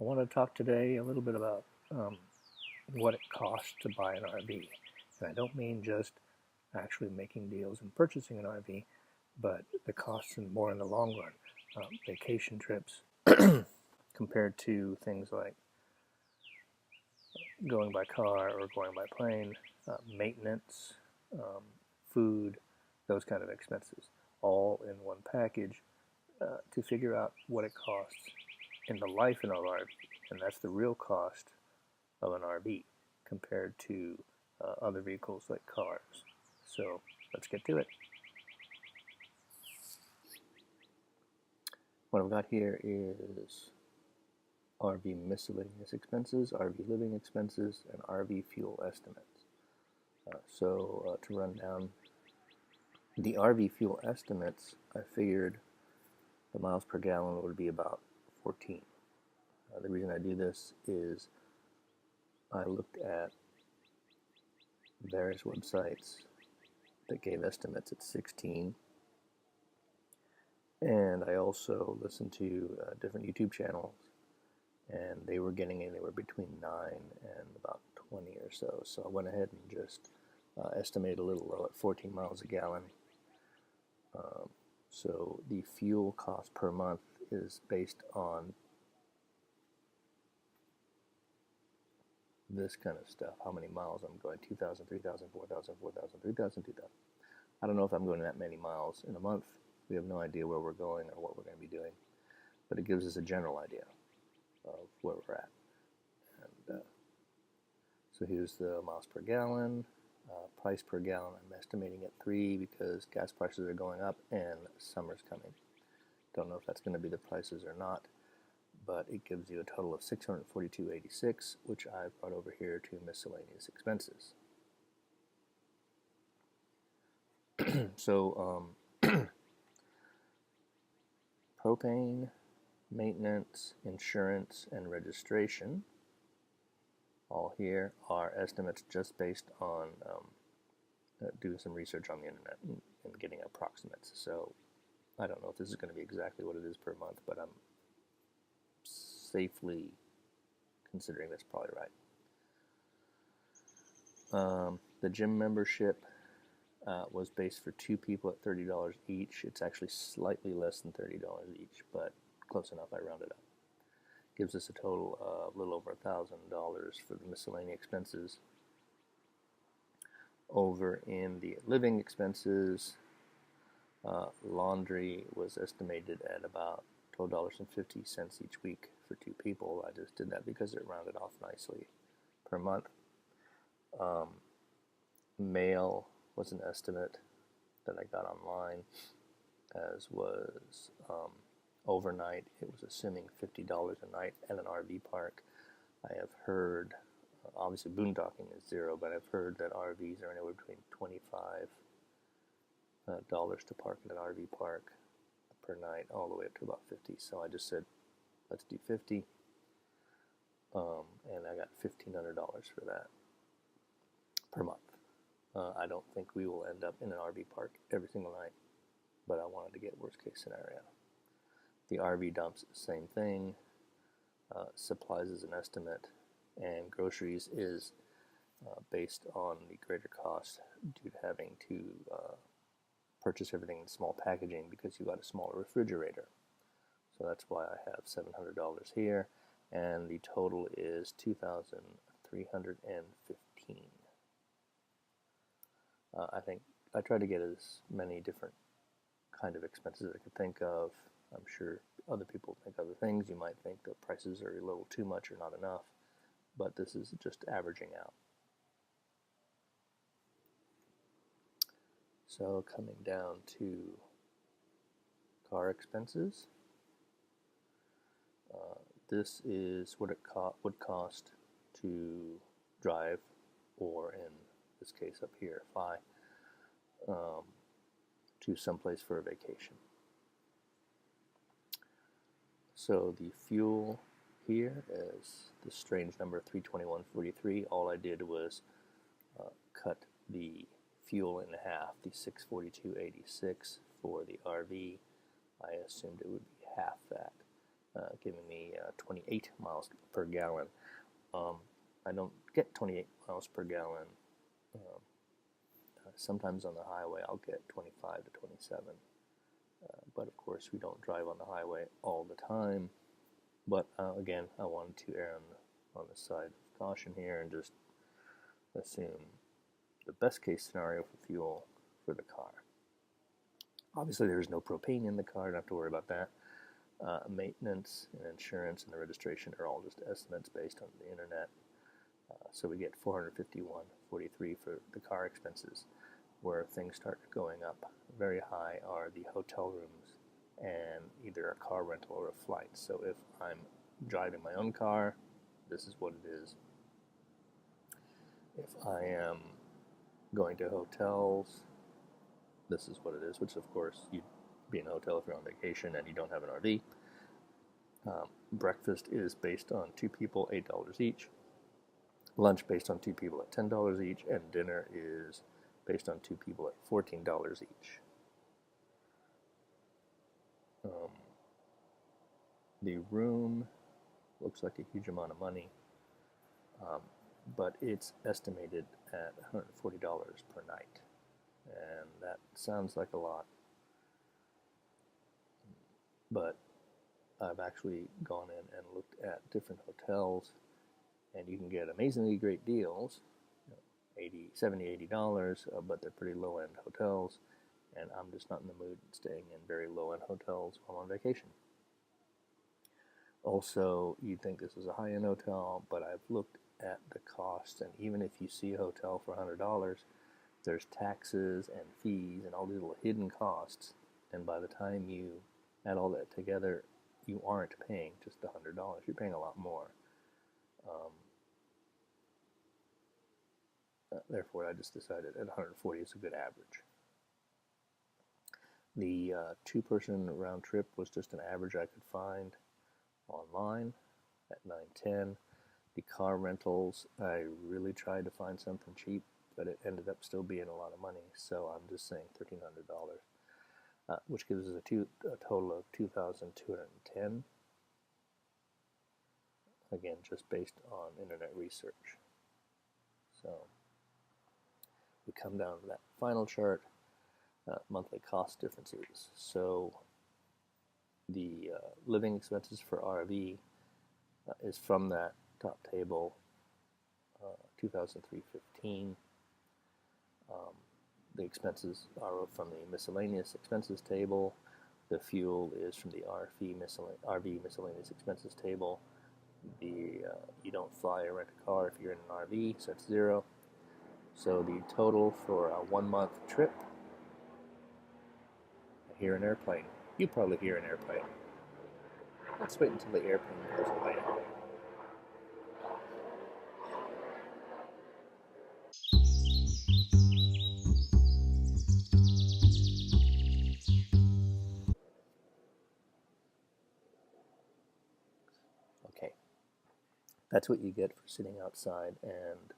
I want to talk today a little bit about what it costs to buy an RV. And I don't mean just actually making deals and purchasing an RV, but the costs more in the long run. Vacation trips compared to things like going by car or going by plane, maintenance, food, those kind of expenses, all in one package to figure out what it costs in the life of an RV. And that's the real cost of an RV compared to other vehicles like cars. So let's get to it. What I've got here is RV miscellaneous expenses, RV living expenses, and RV fuel estimates. To run down the RV fuel estimates, I figured the miles per gallon would be about 14. The reason I do this is I looked at various websites that gave estimates at 16, and I also listened to different YouTube channels, and they were getting anywhere between 9 and about 20 or so. So I went ahead and just estimated a little low at 14 miles a gallon. So the fuel cost per month is based on this kind of stuff. How many miles I'm going, 2,000, 3,000, 4,000, 4,000, 3,000, 2,000. I don't know if I'm going that many miles in a month. We have no idea where we're going or what we're going to be doing, but it gives us a general idea of where we're at. And so here's the miles per gallon, price per gallon. I'm estimating at 3 because gas prices are going up and summer's coming. Don't know if that's going to be the prices or not, but it gives you a total of $642.86, which I've brought over here to miscellaneous expenses. So propane, maintenance, insurance, and registration, all here are estimates just based on doing some research on the internet and getting approximates. So I don't know if this is going to be exactly what it is per month, but I'm safely considering that's probably right. The gym membership was based for 2 people at $30 each. It's actually slightly less than $30 each, but close enough. I rounded up. Gives us a total of a little over $1,000 for the miscellaneous expenses. Over in the living expenses, laundry was estimated at about $12.50 each week for 2 people. I just did that because it rounded off nicely per month. Mail was an estimate that I got online, as was overnight. It was assuming $50 a night at an RV park. I have heard, obviously boondocking is $0, but I've heard that RVs are anywhere between $25 to park at an RV park per night, all the way up to about 50. So I just said, let's do 50, and I got $1,500 for that per month. I don't think we will end up in an RV park every single night, but I wanted to get worst case scenario. The RV dumps, same thing. Supplies is an estimate, and groceries is based on the greater cost due to having to purchase everything in small packaging because you got a smaller refrigerator. So that's why I have $700 here, and the total is $2,315. I think I tried to get as many different kind of expenses as I could think of. I'm sure other people think other things. You might think the prices are a little too much or not enough, but this is just averaging out. So coming down to car expenses, this is what it would cost to drive, or in this case up here, fly, to someplace for a vacation. So the fuel here is the strange number 321.43. All I did was cut the fuel in half, the 642.86 for the RV. I assumed it would be half that. giving me 28 miles per gallon. I don't get 28 miles per gallon. Sometimes on the highway I'll get 25 to 27. But of course we don't drive on the highway all the time. But again, I wanted to err on the side of caution here and just assume the best case scenario for fuel for the car. Obviously there's no propane in the car, don't have to worry about that. Maintenance and insurance and the registration are all just estimates based on the internet. So we get $451.43 for the car expenses. Where things start going up very high are the hotel rooms and either a car rental or a flight. So if I'm driving my own car, this is what it is. If I am going to hotels, this is what it is, which of course you'd be in a hotel if you're on vacation and you don't have an RV. Breakfast is based on 2 people, $8 each. Lunch based on 2 people at $10 each, and dinner is based on 2 people at $14 each. The room looks like a huge amount of money, but it's estimated at $140 per night, and that sounds like a lot, but I've actually gone in and looked at different hotels, and you can get amazingly great deals, $70, $80, but they're pretty low-end hotels, and I'm just not in the mood staying in very low-end hotels while I'm on vacation. Also, you'd think this is a high-end hotel, but I've looked at the costs, and even if you see a hotel for $100, there's taxes and fees and all these little hidden costs, and by the time you add all that together, you aren't paying just the $100. You're paying a lot more. Therefore, I just decided at 140 is a good average. The 2-person round trip was just an average I could find online at $910. The car rentals, I really tried to find something cheap, but it ended up still being a lot of money, so I'm just saying $1,300, which gives us a total of $2,210. Again, just based on internet research. So we come down to that final chart, monthly cost differences. So the living expenses for RV is from that top table, $2,315. The expenses are from the miscellaneous expenses table. The fuel is from the RV miscellaneous expenses table. You don't fly or rent a car if you're in an RV, so it's $0. So the total for a 1-month trip, I hear an airplane. You probably hear an airplane. Let's wait until the airplane goes away. Okay, that's what you get for sitting outside and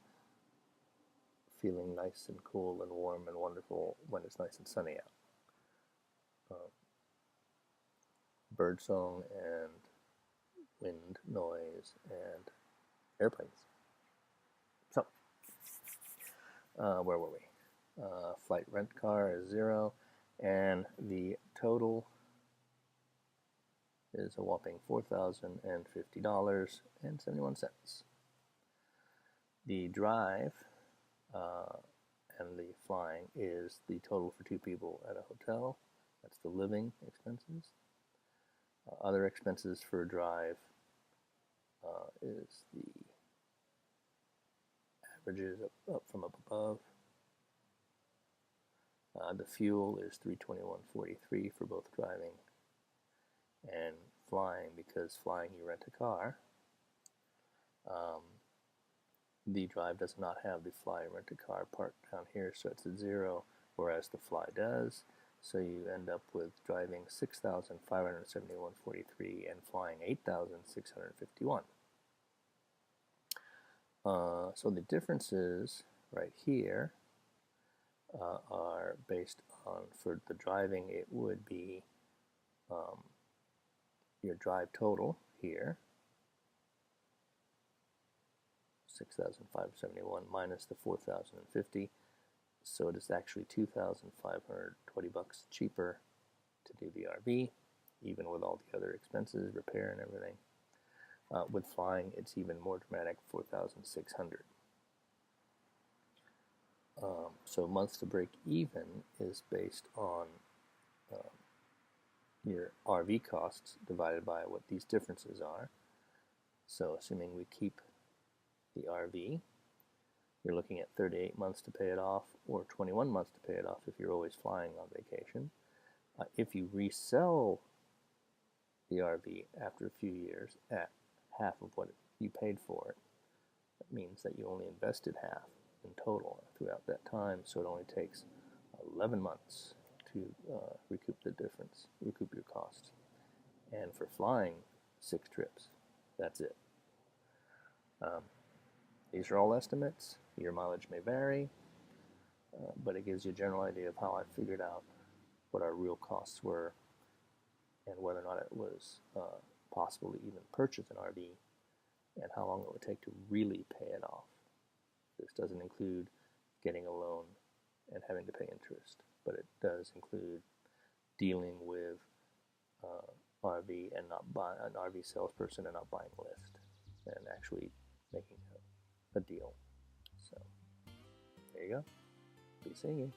feeling nice and cool and warm and wonderful when it's nice and sunny out. Birdsong and wind noise and airplanes. So, where were we? Flight rent car is $0, and the total is a whopping $4,050.71. The drive and the flying is the total for 2 people at a hotel. That's the living expenses. Other expenses for a drive is the averages up from up above. The fuel is $321.43 for both driving and flying, because flying you rent a car. The drive does not have the fly rent a car part down here, so it's at $0, whereas the fly does. So you end up with driving $6,571.43 and flying $8,651. So the differences right here are based on, for the driving, it would be your drive total here, 6,571 minus the 4,050, so it is actually 2,520 bucks cheaper to do the RV, even with all the other expenses, repair and everything. With flying, it's even more dramatic, 4,600. So months to break even is based on your RV costs divided by what these differences are. So assuming we keep the RV, you're looking at 38 months to pay it off, or 21 months to pay it off if you're always flying on vacation. If you resell the RV after a few years at half of what you paid for it, that means that you only invested half in total throughout that time, so it only takes 11 months to recoup the difference, recoup your costs. And for flying 6 trips, that's it. These are all estimates. Your mileage may vary, but it gives you a general idea of how I figured out what our real costs were and whether or not it was possible to even purchase an RV and how long it would take to really pay it off. This doesn't include getting a loan and having to pay interest, but it does include dealing with RV and not buy an RV salesperson and not buying a list and actually making a deal. So there you go. Be seeing you.